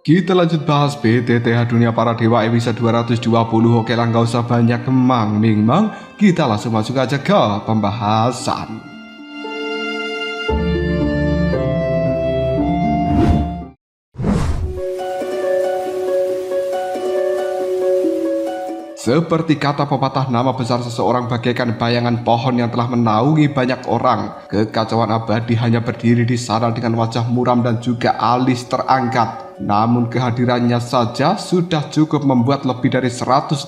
Kita lanjut bahas BTTH Dunia Para Dewa episode 220. Oke lah, nggak usah banyak kemang mingmang, kita langsung masuk aja ke pembahasan. Seperti kata pepatah, nama besar seseorang bagaikan bayangan pohon yang telah menaungi banyak orang. Kekacauan abadi hanya berdiri di sana dengan wajah muram dan juga alis terangkat. Namun kehadirannya saja sudah cukup membuat lebih dari 150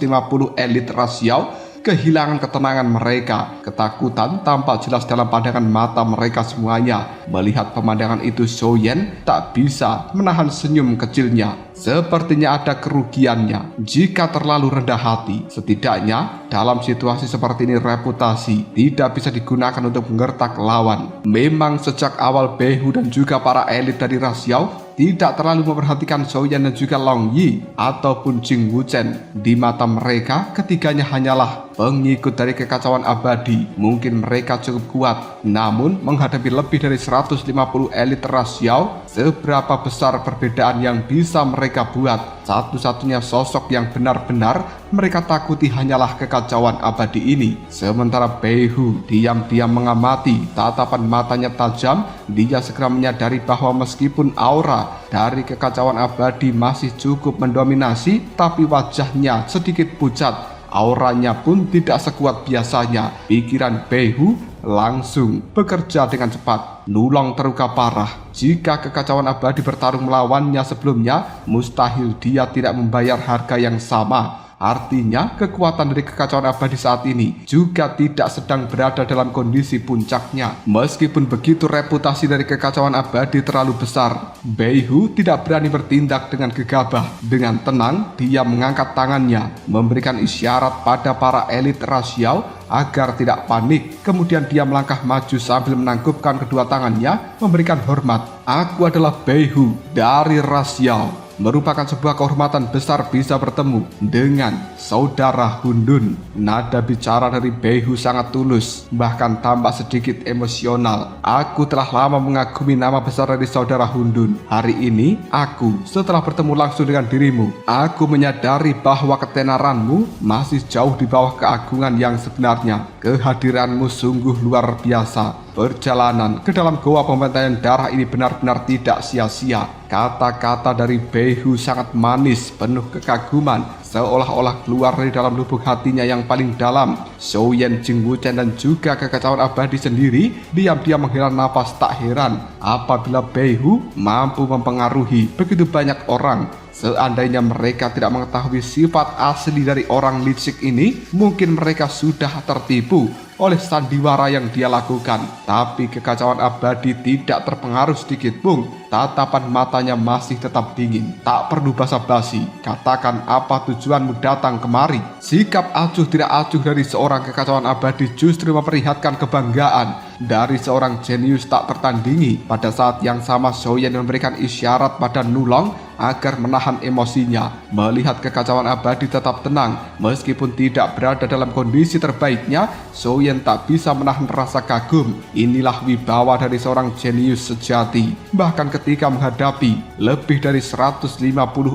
elit rasial kehilangan ketenangan mereka. Ketakutan tampak jelas dalam pandangan mata mereka semuanya. Melihat pemandangan itu, Zhou Yan tak bisa menahan senyum kecilnya. Sepertinya ada kerugiannya jika terlalu rendah hati. Setidaknya dalam situasi seperti ini reputasi tidak bisa digunakan untuk menggertak lawan. Memang sejak awal Behu dan juga para elit dari Rasiao tidak terlalu memperhatikan Zhou Yan dan juga Long Yi ataupun Jing Wuchen. Di mata mereka, ketiganya hanyalah pengikut dari kekacauan abadi. Mungkin mereka cukup kuat, namun menghadapi lebih dari 150 elit Rasiao, seberapa besar perbedaan yang bisa mereka buat? Satu-satunya sosok yang benar-benar mereka takuti hanyalah kekacauan abadi ini. Sementara Behu diam-diam mengamati. Tatapan matanya tajam. Dia segera menyadari bahwa meskipun aura dari kekacauan abadi masih cukup mendominasi, tapi wajahnya sedikit pucat. Auranya pun tidak sekuat biasanya. Pikiran Behu langsung bekerja dengan cepat. Nulong terluka parah. Jika kekacauan abadi bertarung melawannya sebelumnya, mustahil dia tidak membayar harga yang sama. Artinya kekuatan dari kekacauan abadi saat ini juga tidak sedang berada dalam kondisi puncaknya. Meskipun begitu, reputasi dari kekacauan abadi terlalu besar. Behu tidak berani bertindak dengan gegabah. Dengan tenang, dia mengangkat tangannya, memberikan isyarat pada para elit rasial agar tidak panik. Kemudian dia melangkah maju sambil menangkupkan kedua tangannya, memberikan hormat. Aku adalah Behu dari Rasial. Merupakan sebuah kehormatan besar bisa bertemu dengan saudara Hundun. Nada bicara dari Behu sangat tulus, bahkan tampak sedikit emosional. Aku telah lama mengagumi nama besar dari saudara Hundun. Hari ini aku, setelah bertemu langsung dengan dirimu, aku menyadari bahwa ketenaranmu masih jauh di bawah keagungan yang sebenarnya. Kehadiranmu sungguh luar biasa. Perjalanan ke dalam goa pembantaian darah ini benar-benar tidak sia-sia. Kata-kata dari Behu sangat manis, penuh kekaguman, seolah-olah keluar dari dalam lubuk hatinya yang paling dalam. Zhou Yan, Jing Wuchen dan juga kekacauan abadi sendiri diam-diam menghela nafas. Tak heran apabila Behu mampu mempengaruhi begitu banyak orang. Seandainya mereka tidak mengetahui sifat asli dari orang licik ini, mungkin mereka sudah tertipu oleh sandiwara yang dia lakukan. Tapi kekacauan abadi tidak terpengaruh sedikit pun. Tatapan matanya masih tetap dingin. Tak perlu basa-basi, katakan apa tujuanmu datang kemari. Sikap acuh tidak acuh dari seorang kekacauan abadi justru memperlihatkan kebanggaan dari seorang jenius tak tertandingi. Pada saat yang sama, Zhou Yan memberikan isyarat pada Nulong agar menahan emosinya. Melihat kekacauan abadi tetap tenang meskipun tidak berada dalam kondisi terbaiknya, Zhou Yan tak bisa menahan rasa kagum. Inilah wibawa dari seorang jenius sejati. Bahkan ketika menghadapi lebih dari 150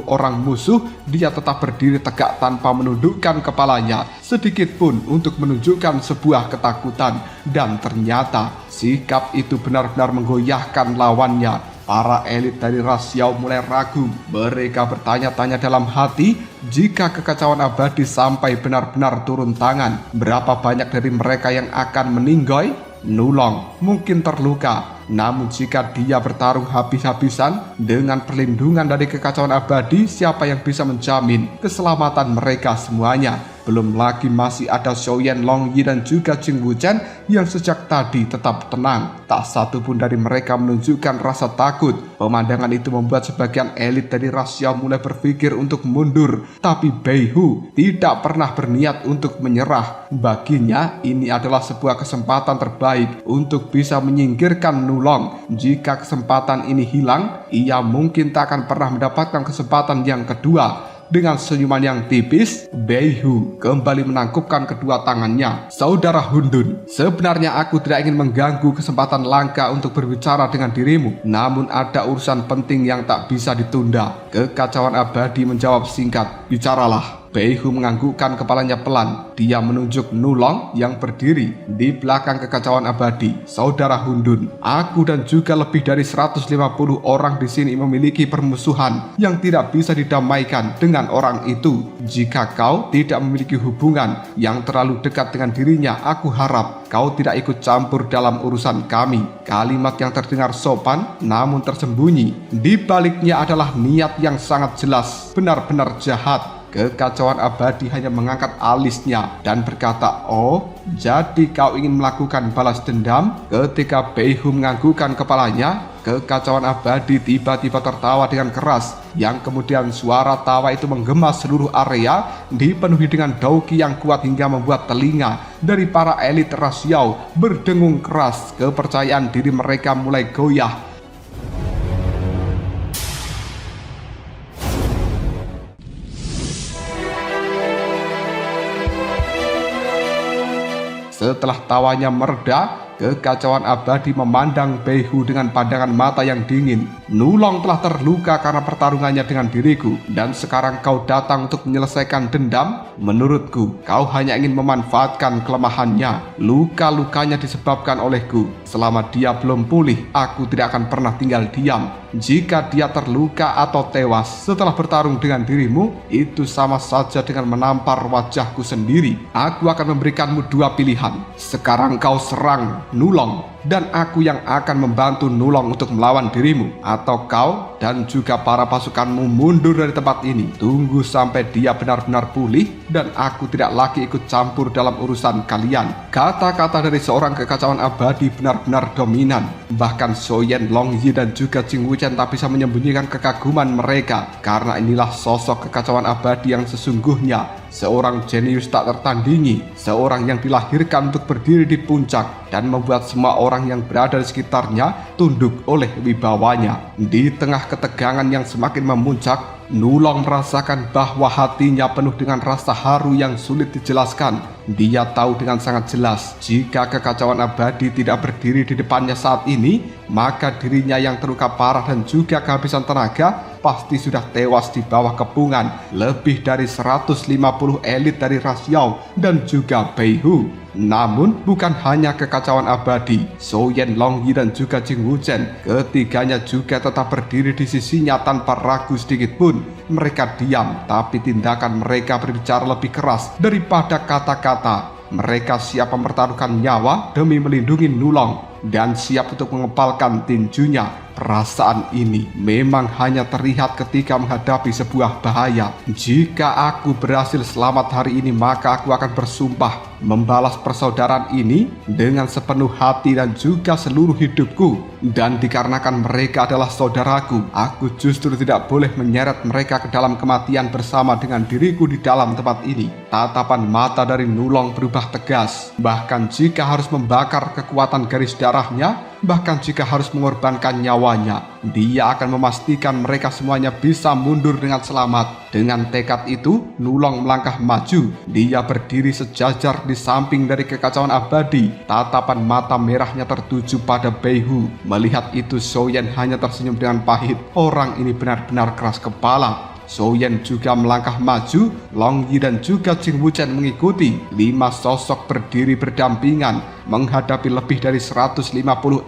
orang musuh, dia tetap berdiri tegak tanpa menundukkan kepalanya sedikit pun untuk menunjukkan sebuah ketakutan. Dan ternyata sikap itu benar-benar menggoyahkan lawannya. Para elit dari Rasiao mulai ragu. Mereka bertanya-tanya dalam hati, jika kekacauan abadi sampai benar-benar turun tangan, berapa banyak dari mereka yang akan meninggoy? Nulong mungkin terluka, namun jika dia bertarung habis-habisan dengan perlindungan dari kekacauan abadi, siapa yang bisa menjamin keselamatan mereka semuanya? Belum lagi masih ada Zhou Yan, Long Yi dan juga Jing Wuchen yang sejak tadi tetap tenang. Tak satu pun dari mereka menunjukkan rasa takut. Pemandangan itu membuat sebagian elit dari Rasiao mulai berpikir untuk mundur. Tapi Behu tidak pernah berniat untuk menyerah. Baginya ini adalah sebuah kesempatan terbaik untuk bisa menyingkirkan Nulong. Jika kesempatan ini hilang, ia mungkin tak akan pernah mendapatkan kesempatan yang kedua. Dengan senyuman yang tipis, Beihu kembali menangkupkan kedua tangannya. Saudara Hundun, sebenarnya aku tidak ingin mengganggu kesempatan langka untuk berbicara dengan dirimu. Namun ada urusan penting yang tak bisa ditunda. Kekacauan abadi menjawab singkat, bicaralah. Beihu menganggukkan kepalanya pelan. Dia menunjuk Nulong yang berdiri di belakang kekacauan abadi. Saudara Hundun, aku dan juga lebih dari 150 orang di sini memiliki permusuhan yang tidak bisa didamaikan dengan orang itu. Jika kau tidak memiliki hubungan yang terlalu dekat dengan dirinya, aku harap kau tidak ikut campur dalam urusan kami. Kalimat yang terdengar sopan namun tersembunyi di baliknya adalah niat yang sangat jelas, benar-benar jahat. Kekacauan abadi hanya mengangkat alisnya dan berkata, oh, jadi kau ingin melakukan balas dendam? Ketika Beihu menganggukkan kepalanya, kekacauan abadi tiba-tiba tertawa dengan keras, yang kemudian suara tawa itu menggema seluruh area, dipenuhi dengan dauki yang kuat hingga membuat telinga dari para elit rasiau berdengung keras. Kepercayaan diri mereka mulai goyah. Setelah tawanya mereda, kekacauan abadi memandang Beihu dengan pandangan mata yang dingin. Nulong telah terluka karena pertarungannya dengan diriku, dan sekarang kau datang untuk menyelesaikan dendam? Menurutku, kau hanya ingin memanfaatkan kelemahannya. Luka-lukanya disebabkan olehku. Selama dia belum pulih, aku tidak akan pernah tinggal diam. Jika dia terluka atau tewas setelah bertarung dengan dirimu, itu sama saja dengan menampar wajahku sendiri. Aku akan memberikanmu dua pilihan. Sekarang kau serang Nulong, dan aku yang akan membantu Nulong untuk melawan dirimu, atau kau dan juga para pasukanmu mundur dari tempat ini. Tunggu sampai dia benar-benar pulih dan aku tidak lagi ikut campur dalam urusan kalian. Kata-kata dari seorang kekacauan abadi benar-benar dominan. Bahkan Soyen, Long Yi dan juga Jing Wuchen tak bisa menyembunyikan kekaguman mereka, karena inilah sosok kekacauan abadi yang sesungguhnya. Seorang jenius tak tertandingi, seorang yang dilahirkan untuk berdiri di puncak dan membuat semua orang yang berada di sekitarnya tunduk oleh wibawanya. Di tengah ketegangan yang semakin memuncak, Nulong merasakan bahwa hatinya penuh dengan rasa haru yang sulit dijelaskan. Dia tahu dengan sangat jelas, jika kekacauan abadi tidak berdiri di depannya saat ini, maka dirinya yang terluka parah dan juga kehabisan tenaga pasti sudah tewas di bawah kepungan lebih dari 150 elit dari Rasiao dan juga Beihu. Namun bukan hanya kekacauan abadi, Soyen, Long Yi dan juga Jing Wuchen, ketiganya juga tetap berdiri di sisinya tanpa ragu sedikit pun. Mereka diam, tapi tindakan mereka berbicara lebih keras daripada kata-kata. Mereka siap mempertaruhkan nyawa demi melindungi Nulong dan siap untuk mengepalkan tinjunya. Perasaan ini memang hanya terlihat ketika menghadapi sebuah bahaya. Jika aku berhasil selamat hari ini, maka aku akan bersumpah membalas persaudaraan ini dengan sepenuh hati dan juga seluruh hidupku. Dan dikarenakan mereka adalah saudaraku, aku justru tidak boleh menyeret mereka ke dalam kematian bersama dengan diriku di dalam tempat ini. Tatapan mata dari Nulong berubah tegas. Bahkan jika harus membakar kekuatan garis darahnya, bahkan jika harus mengorbankan nyawanya, dia akan memastikan mereka semuanya bisa mundur dengan selamat. Dengan tekad itu, Nulong melangkah maju. Dia berdiri sejajar di samping dari kekacauan abadi. Tatapan mata merahnya tertuju pada Beihu. Melihat itu, Soyen hanya tersenyum dengan pahit. Orang ini benar-benar keras kepala. Soyen juga melangkah maju, Long Yi dan juga Jing Wuchen mengikuti. 5 sosok berdiri berdampingan menghadapi lebih dari 150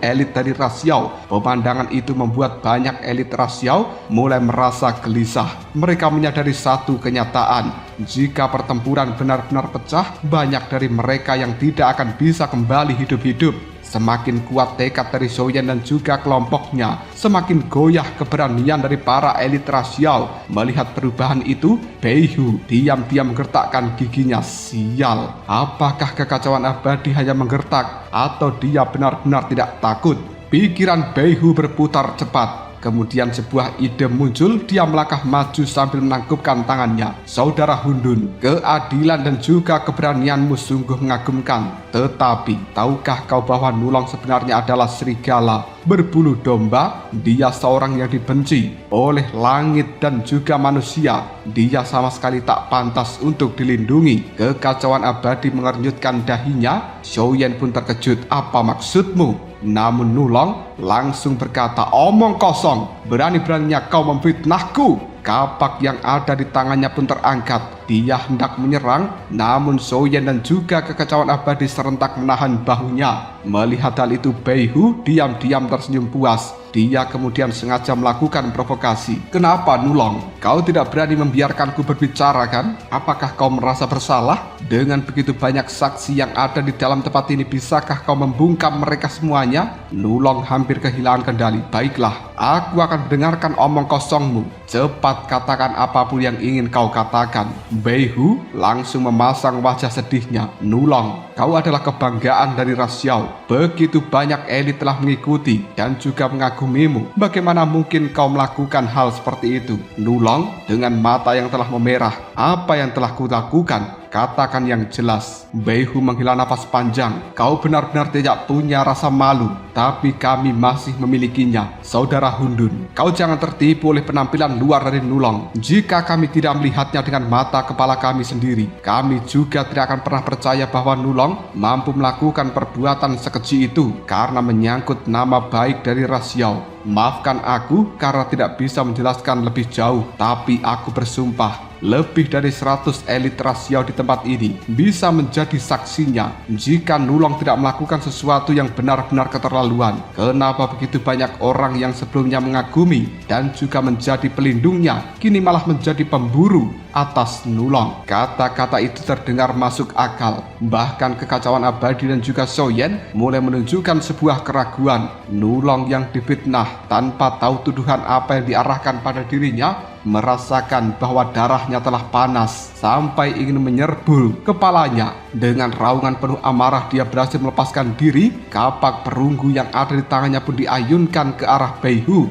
elit dari Rasiao. Pemandangan itu membuat banyak elit Rasiao mulai merasa gelisah. Mereka menyadari satu kenyataan, jika pertempuran benar-benar pecah, banyak dari mereka yang tidak akan bisa kembali hidup-hidup. Semakin kuat tekad dari Soyen dan juga kelompoknya, semakin goyah keberanian dari para elit Rasiao. Melihat perubahan itu, Beihu diam-diam menggertakkan giginya. Sial, apakah kekacauan abadi hanya menggertak atau dia benar-benar tidak takut? Pikiran Beihu berputar cepat. Kemudian sebuah ide muncul, dia melangkah maju sambil menangkupkan tangannya. Saudara Hundun, keadilan dan juga keberanianmu sungguh mengagumkan. Tetapi, tahukah kau bahwa Nulong sebenarnya adalah serigala berbulu domba? Dia seorang yang dibenci oleh langit dan juga manusia. Dia sama sekali tak pantas untuk dilindungi. Kekacauan abadi mengernyutkan dahinya. Xiaoyan pun terkejut. Apa maksudmu? Namun Nulong langsung berkata, omong kosong, berani-beraninya kau memfitnahku. Kapak yang ada di tangannya pun terangkat. Dia hendak menyerang, namun Xiaoyan dan juga kekacauan abadi serentak menahan bahunya. Melihat hal itu, Beihu diam-diam tersenyum puas. Dia kemudian sengaja melakukan provokasi. Kenapa Nulong? Kau tidak berani membiarkanku berbicara kan? Apakah kau merasa bersalah? Dengan begitu banyak saksi yang ada di dalam tempat ini, bisakah kau membungkam mereka semuanya? Nulong hampir kehilangan kendali. Baiklah, aku akan mendengarkan omong kosongmu. Cepat katakan apapun yang ingin kau katakan. Beihu langsung memasang wajah sedihnya. Nulong, kau adalah kebanggaan dari ras Xiao. Begitu banyak elit telah mengikuti dan juga mengagumimu. Bagaimana mungkin kau melakukan hal seperti itu? Nulong dengan mata yang telah memerah. Apa yang telah kulakukan? Katakan yang jelas. Beihu menghela napas panjang. Kau benar-benar tidak punya rasa malu, tapi kami masih memilikinya. Saudara Hundun, kau jangan tertipu oleh penampilan luar dari Nulong. Jika kami tidak melihatnya dengan mata kepala kami sendiri, kami juga tidak akan pernah percaya bahwa Nulong mampu melakukan perbuatan sekeji itu karena menyangkut nama baik dari ras Xiao. Maafkan aku karena tidak bisa menjelaskan lebih jauh, tapi aku bersumpah lebih dari 100 elit ras Xiao di tempat ini bisa menjadi saksinya jika Nulong tidak melakukan sesuatu yang benar-benar keterlaluan. Kenapa begitu banyak orang yang sebelumnya mengagumi dan juga menjadi pelindungnya kini malah menjadi pemburu atas Nulong? Kata-kata itu terdengar masuk akal. Bahkan kekacauan abadi dan juga Xiaoyan mulai menunjukkan sebuah keraguan. Nulong yang difitnah tanpa tahu tuduhan apa yang diarahkan pada dirinya, merasakan bahwa darahnya telah panas sampai ingin menyerbul kepalanya. Dengan raungan penuh amarah dia berhasil melepaskan diri. Kapak perunggu yang ada di tangannya pun diayunkan ke arah Beihu.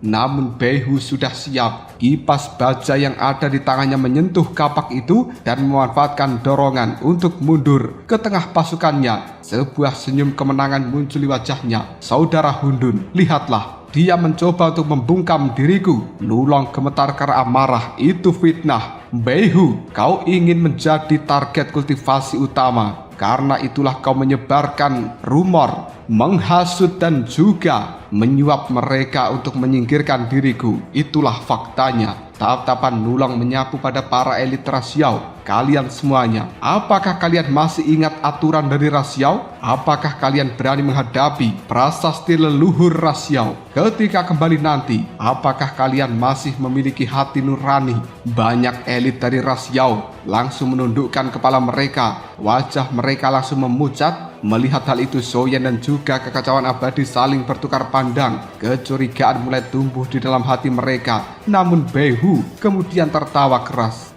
Namun Beihu sudah siap. Kipas baja yang ada di tangannya menyentuh kapak itu dan memanfaatkan dorongan untuk mundur ke tengah pasukannya. Sebuah senyum kemenangan muncul di wajahnya. Saudara Hundun, lihatlah. Dia mencoba untuk membungkam diriku. Nulong gemetar karena amarah. Itu fitnah. Beihu, kau ingin menjadi target kultivasi utama. Karena itulah kau menyebarkan rumor, menghasut dan juga menyuap mereka untuk menyingkirkan diriku. Itulah faktanya. Tatapan Nulong menyapu pada para elit ras Xiao. Kalian semuanya, apakah kalian masih ingat aturan dari ras Xiao? Apakah kalian berani menghadapi prasasti leluhur ras Xiao? Ketika kembali nanti, apakah kalian masih memiliki hati nurani? Banyak elit dari ras Xiao langsung menundukkan kepala mereka. Wajah mereka langsung memucat. Melihat hal itu, Xiaoyan dan juga kekacauan abadi saling bertukar pandang. Kecurigaan mulai tumbuh di dalam hati mereka. Namun Beihu kemudian tertawa keras.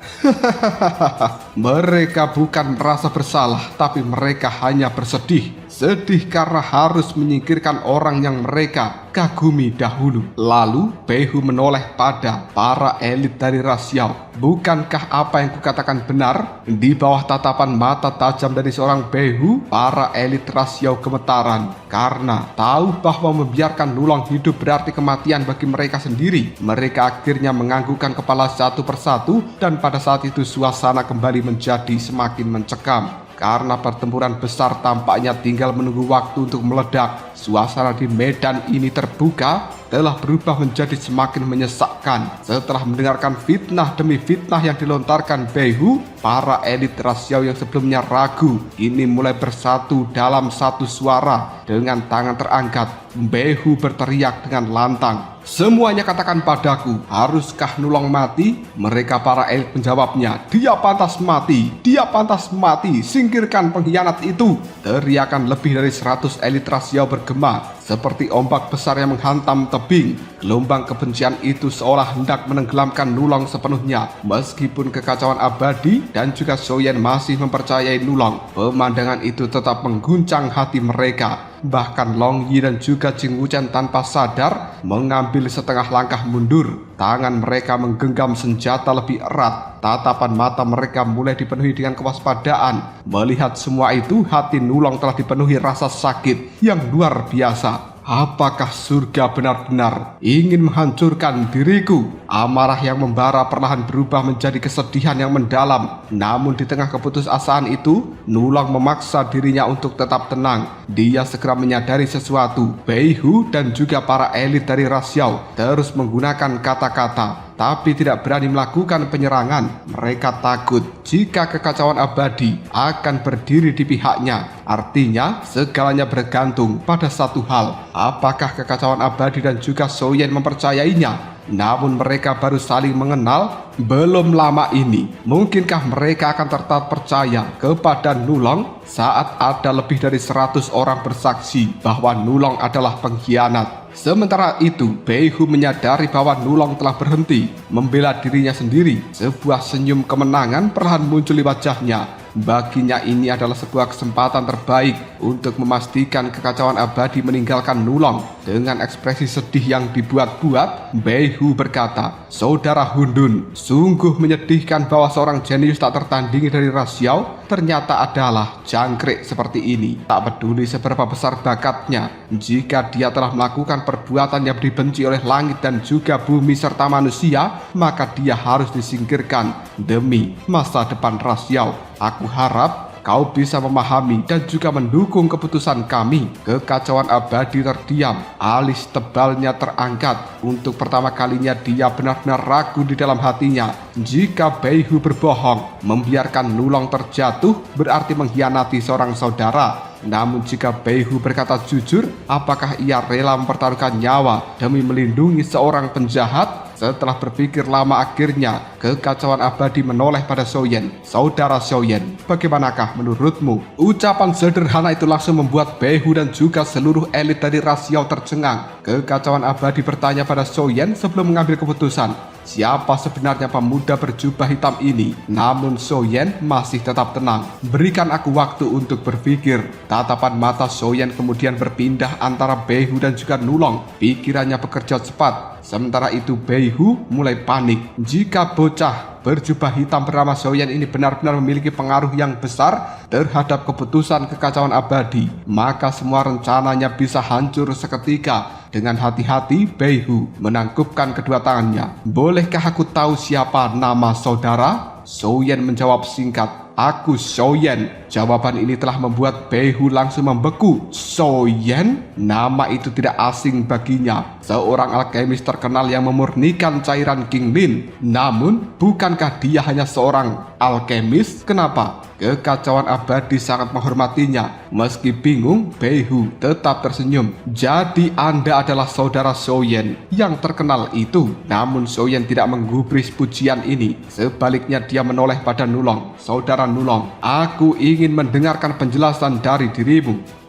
Mereka bukan merasa bersalah, tapi mereka hanya bersedih. Sedih karena harus menyingkirkan orang yang mereka kagumi dahulu. Lalu Beihu menoleh pada para elit dari ras Xiao. Bukankah apa yang kukatakan benar? Di bawah tatapan mata tajam dari seorang Beihu, para elit ras Xiao gemetaran karena tahu bahwa membiarkan Nulong hidup berarti kematian bagi mereka sendiri. Mereka akhirnya menganggukkan kepala satu persatu dan pada saat itu suasana kembali menjadi semakin mencekam. Karena pertempuran besar tampaknya tinggal menunggu waktu untuk meledak. Suasana di medan ini terbuka telah berubah menjadi semakin menyesakkan. Setelah mendengarkan fitnah demi fitnah yang dilontarkan Beihu, para elit ras Xiao yang sebelumnya ragu ini mulai bersatu dalam satu suara. Dengan tangan terangkat, Beihu berteriak dengan lantang, "Semuanya katakan padaku, haruskah Nulong mati?" Mereka para elit menjawabnya, "Dia pantas mati, dia pantas mati, singkirkan pengkhianat itu." Teriakan lebih dari 100 elit ras Xiao bergema. seperti ombak besar yang menghantam tebing. Gelombang kebencian itu seolah hendak menenggelamkan Nulong sepenuhnya. Meskipun kekacauan abadi dan juga Soyen masih mempercayai Nulong, pemandangan itu tetap mengguncang hati mereka. Bahkan Long Yi dan juga Jing Wuchen tanpa sadar mengambil setengah langkah mundur. Tangan mereka menggenggam senjata lebih erat. Tatapan mata mereka mulai dipenuhi dengan kewaspadaan. Melihat semua itu, hati Nulong telah dipenuhi rasa sakit yang luar biasa. Apakah surga benar-benar ingin menghancurkan diriku? Amarah yang membara perlahan berubah menjadi kesedihan yang mendalam. Namun di tengah keputusasaan itu, Nulong memaksa dirinya untuk tetap tenang. Dia segera menyadari sesuatu. Bei Hu dan juga para elit dari Ras Yao terus menggunakan kata-kata, tapi tidak berani melakukan penyerangan. Mereka takut jika kekacauan abadi akan berdiri di pihaknya. Artinya, segalanya bergantung pada satu hal. Apakah kekacauan abadi dan juga Soyen mempercayainya? Namun mereka baru saling mengenal belum lama ini. Mungkinkah mereka akan tetap percaya kepada Nulong saat ada lebih dari 100 orang bersaksi bahwa Nulong adalah pengkhianat? Sementara itu, Bei Hu menyadari bahwa Nulong telah berhenti membela dirinya sendiri. Sebuah senyum kemenangan perlahan muncul di wajahnya. Baginya ini adalah sebuah kesempatan terbaik untuk memastikan kekacauan abadi meninggalkan Nulong. Dengan ekspresi sedih yang dibuat-buat, Bei Hu berkata, "Saudara Hundun, sungguh menyedihkan bahwa seorang jenius tak tertandingi dari Ras Yao ternyata adalah jangkrik seperti ini. Tak peduli seberapa besar bakatnya, jika dia telah melakukan perbuatan yang dibenci oleh langit dan juga bumi serta manusia, maka dia harus disingkirkan demi masa depan Ras Yao. Aku harap kau bisa memahami dan juga mendukung keputusan kami." Kekacauan abadi terdiam, alis tebalnya terangkat. Untuk pertama kalinya dia benar-benar ragu di dalam hatinya. Jika Bei Hu berbohong, membiarkan Nulong terjatuh berarti mengkhianati seorang saudara. Namun jika Bei Hu berkata jujur, apakah ia rela mempertaruhkan nyawa demi melindungi seorang penjahat? Setelah berpikir lama, akhirnya kekacauan abadi menoleh pada Soyen. "Saudara Soyen, bagaimanakah menurutmu?" Ucapan sederhana itu langsung membuat Bei Hu dan juga seluruh elit dari Ras Yao tercengang. Kekacauan abadi bertanya pada Soyen sebelum mengambil keputusan, siapa sebenarnya pemuda berjubah hitam ini? Namun Soyen masih tetap tenang. "Berikan aku waktu untuk berpikir." Tatapan mata Soyen kemudian berpindah antara Bei Hu dan juga Nulong. Pikirannya bekerja cepat. Sementara itu Bei Hu mulai panik. Jika bocah berjubah hitam bernama Soyen ini benar-benar memiliki pengaruh yang besar terhadap keputusan kekacauan abadi, maka semua rencananya bisa hancur seketika. Dengan hati-hati, Bei Hu menangkupkan kedua tangannya. "Bolehkah aku tahu siapa nama saudara?" Soyen menjawab singkat, "Aku Soyen." Jawaban ini telah membuat Bei Hu langsung membeku. Soyen? Nama itu tidak asing baginya. Seorang alkemis terkenal yang memurnikan cairan Qinglin. Namun, bukankah dia hanya seorang alkemis? Kenapa? Kekacauan abadi sangat menghormatinya. Meski bingung, Bei Hu tetap tersenyum. "Jadi Anda adalah saudara Soyen yang terkenal itu?" Namun Soyen tidak menggubris pujian ini. Sebaliknya dia menoleh pada Nulong. "Saudara Nulong, aku ingin mendengarkan penjelasan dari dirimu."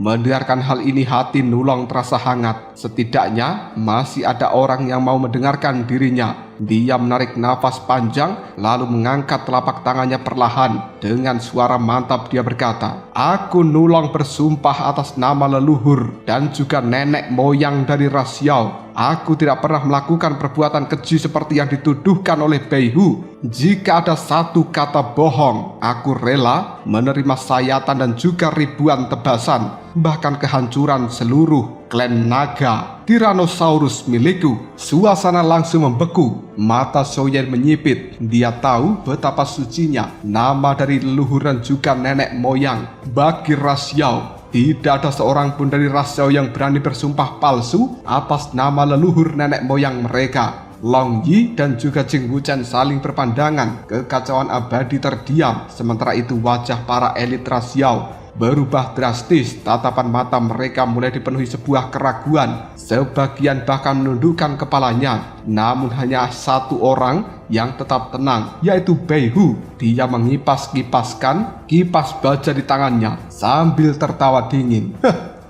Mendengarkan hal ini, hati Nulong terasa hangat. Setidaknya masih ada orang yang mau mendengarkan dirinya. Dia menarik nafas panjang lalu mengangkat telapak tangannya perlahan. Dengan suara mantap dia berkata, "Aku Nulong bersumpah atas nama leluhur dan juga nenek moyang dari Ras Yao. Aku tidak pernah melakukan perbuatan keji seperti yang dituduhkan oleh Bei Hu. Jika ada satu kata bohong, aku rela menerima sayatan dan juga ribuan tebasan, bahkan kehancuran seluruh klan naga Tyrannosaurus milikku." Suasana langsung membeku. Mata Soyen menyipit. Dia tahu betapa sucinya nama dari leluhur dan juga nenek moyang bagi Ras Yao. Tidak ada seorang pun dari Ras Yao yang berani bersumpah palsu atas nama leluhur nenek moyang mereka. Long Yi dan juga Jing Wuchen saling berpandangan. Kekacauan abadi terdiam. Sementara itu wajah para elit Ras Yao berubah drastis. Tatapan mata mereka mulai dipenuhi sebuah keraguan. Sebagian bahkan menundukkan kepalanya. Namun hanya satu orang yang tetap tenang, yaitu Beihu. Dia mengipas-kipaskan kipas baja di tangannya sambil tertawa dingin.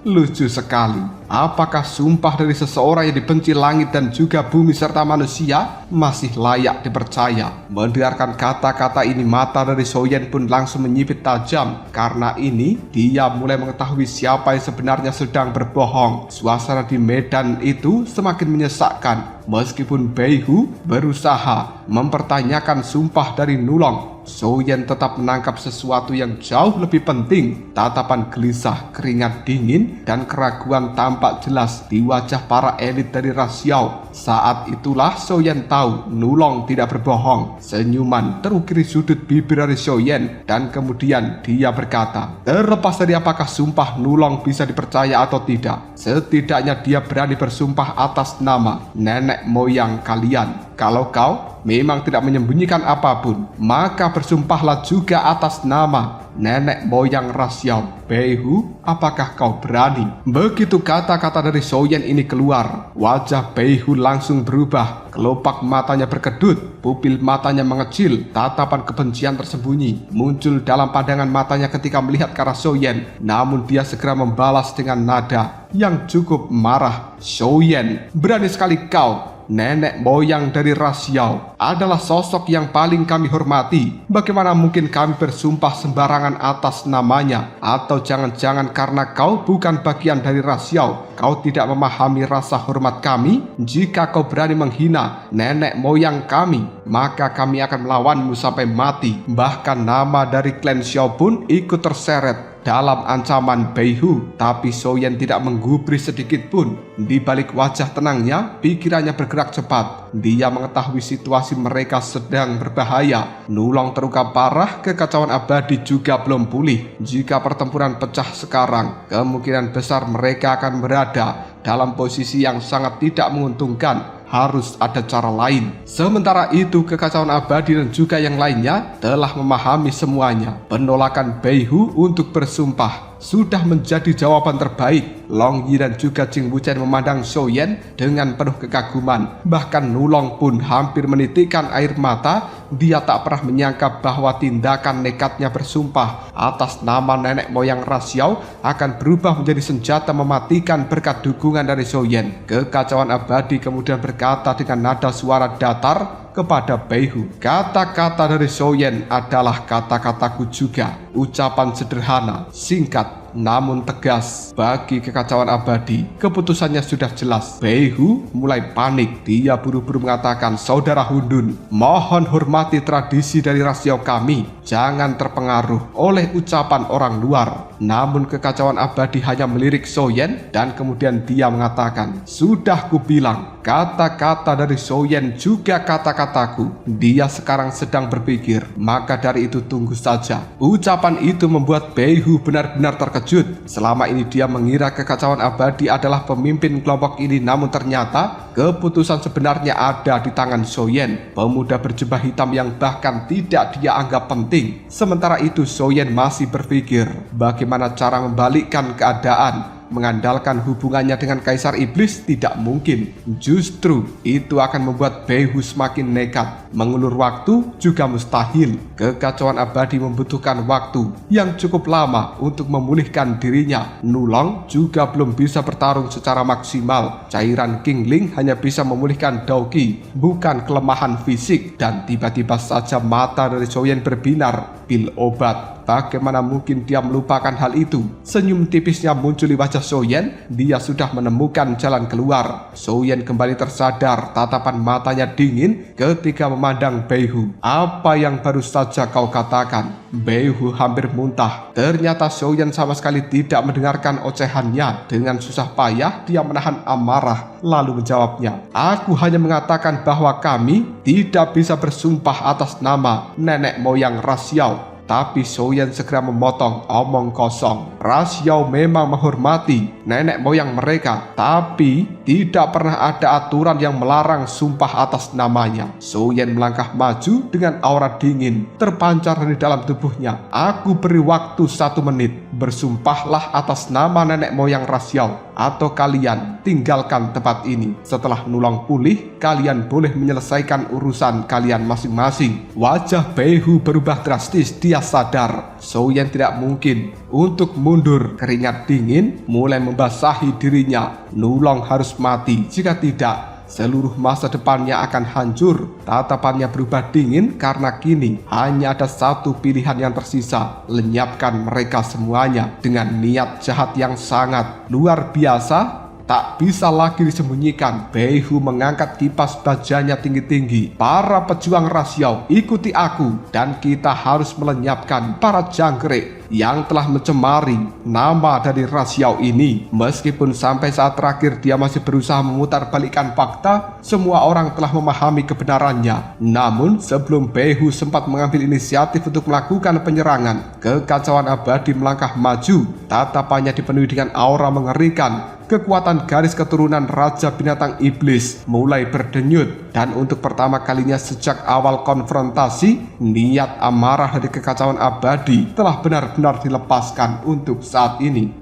Lucu sekali. Apakah sumpah dari seseorang yang dibenci langit dan juga bumi serta manusia masih layak dipercaya? Mendengarkan kata-kata ini, mata dari Soyen pun langsung menyipit tajam. Karena ini dia mulai mengetahui siapa yang sebenarnya sedang berbohong. Suasana di medan itu semakin menyesakkan. Meskipun Beihu berusaha mempertanyakan sumpah dari Nulong, Soyen tetap menangkap sesuatu yang jauh lebih penting. Tatapan gelisah, keringat dingin, dan keraguan tampak jelas di wajah para elit dari ras Yao. Saat itulah Soyen tahu Nulong tidak berbohong. Senyuman terukir sudut bibir dari Soyen dan kemudian dia berkata, terlepas dari apakah sumpah Nulong bisa dipercaya atau tidak, setidaknya dia berani bersumpah atas nama nenek moyang kalian. Kalau kau memang tidak menyembunyikan apapun, maka bersumpahlah juga atas nama nenek moyang ras Yao. Beihu, apakah kau berani? Begitu kata-kata dari Soyen ini keluar, wajah Beihu langsung berubah. Kelopak matanya berkedut, pupil matanya mengecil. Tatapan kebencian tersembunyi muncul dalam pandangan matanya ketika melihat ke arah Soyen. Namun dia segera membalas dengan nada yang cukup marah. Soyen, berani sekali kau. Nenek moyang dari ras Yao adalah sosok yang paling kami hormati. Bagaimana mungkin kami bersumpah sembarangan atas namanya? Atau jangan-jangan karena kau bukan bagian dari ras Yao, kau tidak memahami rasa hormat kami? Jika kau berani menghina nenek moyang kami, maka kami akan melawanmu sampai mati. Bahkan nama dari klan Xiao pun ikut terseret dalam ancaman Beihu. Tapi Soyen tidak menggubris sedikit pun. Di balik wajah tenangnya, pikirannya bergerak cepat. Dia mengetahui situasi mereka sedang berbahaya. Nulong terluka parah, kekacauan abadi juga belum pulih. Jika pertempuran pecah sekarang, kemungkinan besar mereka akan berada dalam posisi yang sangat tidak menguntungkan. Harus ada cara lain. Sementara itu, kekacauan abadi dan juga yang lainnya telah memahami semuanya. Penolakan Beihu untuk bersumpah sudah menjadi jawaban terbaik. Long Yi dan juga Jing Wuchen memandang Soyen dengan penuh kekaguman. Bahkan Nulong pun hampir menitikkan air mata. Dia tak pernah menyangka bahwa tindakan nekatnya bersumpah atas nama nenek moyang ras Yao akan berubah menjadi senjata mematikan berkat dukungan dari Soyen. Kekacauan abadi kemudian berkata dengan nada suara datar kepada Beihu. Kata-kata dari Soyen adalah kata-kataku juga. Ucapan sederhana, singkat, namun tegas. Bagi kekacauan abadi, keputusannya sudah jelas. Beihu mulai panik. Dia buru-buru mengatakan, saudara Hundun, mohon hormati tradisi dari ras Yao kami. Jangan terpengaruh oleh ucapan orang luar. Namun kekacauan abadi hanya melirik Soyen dan kemudian dia mengatakan, sudah kubilang, kata-kata dari Soyen juga kata-kataku. Dia sekarang sedang berpikir, maka dari itu tunggu saja. Ucapan itu membuat Beihu benar-benar terkejut. Selama ini dia mengira kekacauan abadi adalah pemimpin kelompok ini, namun ternyata keputusan sebenarnya ada di tangan Soyen, pemuda berjubah hitam yang bahkan tidak dia anggap penting. Sementara itu Soyen masih berpikir bagaimana cara membalikkan keadaan. Mengandalkan hubungannya dengan Kaisar Iblis tidak mungkin. Justru itu akan membuat Beihu semakin nekat. Mengulur waktu juga mustahil. Kekacauan abadi membutuhkan waktu yang cukup lama untuk memulihkan dirinya. Nulong juga belum bisa bertarung secara maksimal. Cairan Qingling hanya bisa memulihkan Daoqi, bukan kelemahan fisik. Dan tiba-tiba saja mata dari Soyen berbinar. Pil obat. Bagaimana mungkin dia melupakan hal itu? Senyum tipisnya muncul di wajah Soyen. Dia sudah menemukan jalan keluar. Soyen kembali tersadar. Tatapan matanya dingin ketika memandang Beihu. Apa yang baru saja kau katakan? Beihu hampir muntah. Ternyata Soyen sama sekali tidak mendengarkan ocehannya. Dengan susah payah dia menahan amarah lalu menjawabnya, aku hanya mengatakan bahwa kami tidak bisa bersumpah atas nama nenek moyang ras Yao. Tapi Souyan segera memotong omong kosong. Xiao memang menghormati nenek moyang mereka, tapi tidak pernah ada aturan yang melarang sumpah atas namanya. Souyan melangkah maju dengan aura dingin terpancar dari dalam tubuhnya. Aku beri waktu 1 menit. Bersumpahlah atas nama nenek moyang Xiao, atau kalian tinggalkan tempat ini. Setelah Nulong pulih, kalian boleh menyelesaikan urusan kalian masing-masing. Wajah Beihu berubah drastis. Dia sadar Souyan tidak mungkin untuk mundur. Keringat dingin mulai membasahi dirinya. Nulong harus mati. Jika tidak, seluruh masa depannya akan hancur. Tatapannya berubah dingin karena kini hanya ada satu pilihan yang tersisa. Lenyapkan mereka semuanya dengan niat jahat yang sangat luar biasa. Tak bisa lagi disembunyikan. Beihu mengangkat kipas bajanya tinggi-tinggi. Para pejuang Xiao, ikuti aku dan kita harus melenyapkan para jangkrik yang telah mencemari nama dari Xiao ini. Meskipun sampai saat terakhir dia masih berusaha memutarbalikkan fakta, semua orang telah memahami kebenarannya. Namun sebelum Beihu sempat mengambil inisiatif untuk melakukan penyerangan, kekacauan abadi melangkah maju. Tatapannya dipenuhi dengan aura mengerikan. Kekuatan garis keturunan Raja Binatang Iblis mulai berdenyut, dan untuk pertama kalinya sejak awal konfrontasi, niat amarah dari kekacauan abadi telah benar-benar dilepaskan untuk saat ini.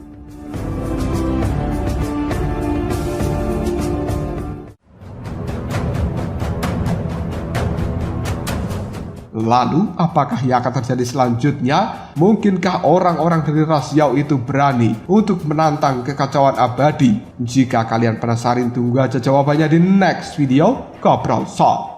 Lalu, apakah yang akan terjadi selanjutnya? Mungkinkah orang-orang dari Xiao itu berani untuk menantang kekacauan abadi? Jika kalian penasaran, tunggu aja jawabannya di next video. Ngobrol Sob.